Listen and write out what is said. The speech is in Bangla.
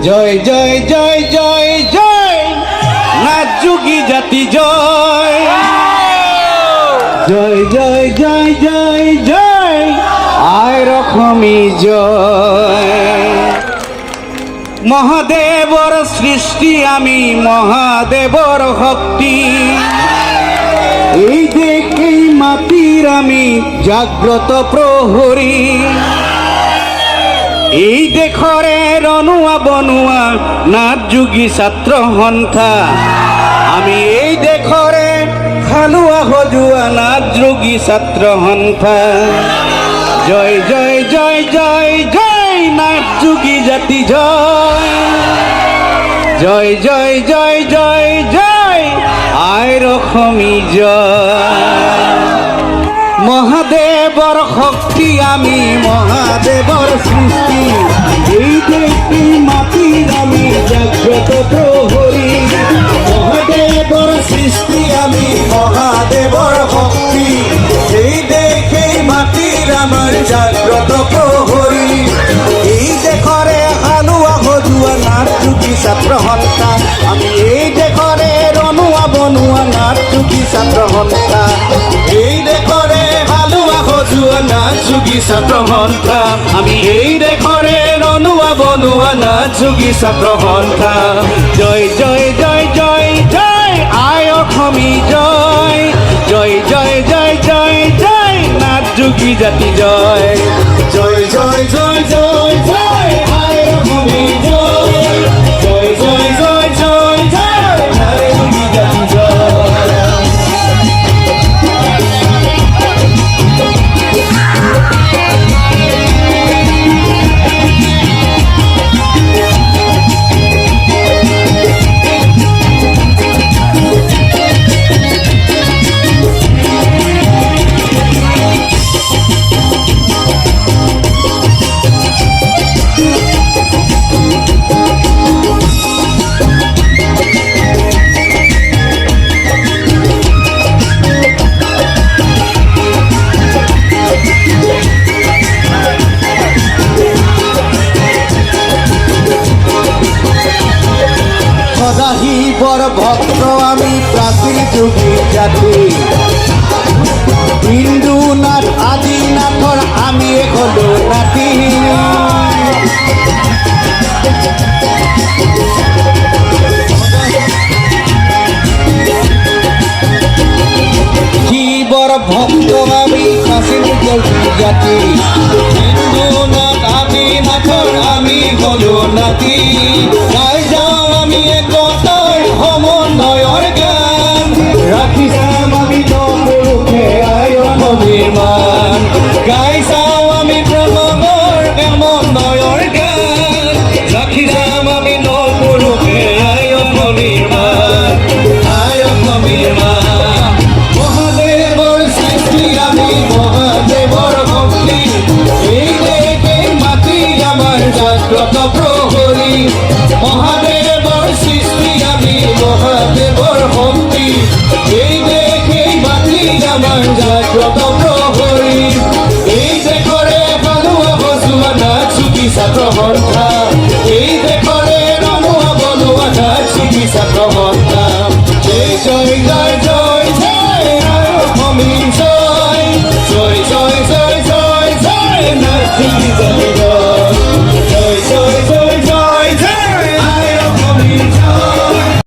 জয় জয় জয় জয় জয় নাচ যুগী জাতি জয় জয় জয় জয় জয় জয় আয় রকমই জয়। মহাদেবর সৃষ্টি আমি মহাদেবর ভক্তি, এই দেখেই মাটির আমি জাগ্রত প্রহরী। এই দেখরে রনুয়া বনুয়া নাচ যুগী ছাত্র সন্থা, আমি এই দেখরে হালুয়া হজুয়া নাচ যুগী ছাত্র সন্থা। জয় জয় জয় জয় জয় নাচ যুগী জাতি জয় জয় জয় জয় জয় জয় আয় রকমই জয়। মহাদেবর শক্তি আমি মহাদেবর সৃষ্টি, এই দেখি মাটির আমি জাগ্রত প্রহরী। মহাদেবর সৃষ্টি আমি মহাদেবর শক্তি, এই দেখি মাটির আমার জাগ্রত প্রহরী। এই দেখরে হালুয়া হজুয়া নাচ যুগী ছাত্র সন্থা, আমি এই দেখরে রনুয়া বনুয়া নাচ যুগী ছাত্র সন্থা। এই দেখরে হালুয়া হজুয়া নাচ যুগী ছাত্র সন্থা, আমি এই দেখরে রনুয়া বনুয়া নাচ যুগী ছাত্র সন্থা। জয় জয় জয় জয় জয় আয় অসমী জয় জয় জয় জয় জয় জয় নাচ যুগী জাতি জয় জয় জয় জয় জয় জয় আয় অসমী জয় জয় জয় জয় জয় জয় নাচ যুগী জাতি জয়। সদাশিবর ভক্ত আমি প্রাচীন যুগী জাতি, হিন্দুনাথ আদিনাথর আমি হলো নাতি। শিবর ভক্ত আমি প্রাচীন যুগী জাতি, হিন্দুনাথ আদিনাথর আমি হলো নাতি। গাই যাও আমি একতার সমন্বয়ৰ গান, ৰাখি যাম আমি নমুখে আয়নৰ মান। গাই চাওঁ আমি প্ৰণৱৰ সমন্বয়ৰ গান, ৰাখি যাম আমি নমুখে আয়নৰ মান আয়নৰ মান। মহাদেৱৰ সৃষ্টি আমি মহাদেৱৰ ভক্তি, এই দেখে মাটি আমাৰ জাগ্ৰত প্ৰহৰী। মহাদেৱৰ সৃষ্টি আমি মহাদেৱৰ শক্তি, এই দেখে মাটি আমাৰ জাগ্ৰত প্ৰহৰী। এই দেখৰে হালুৱা হজুৱা নাচ যুগী ছাত্ৰ সন্থা,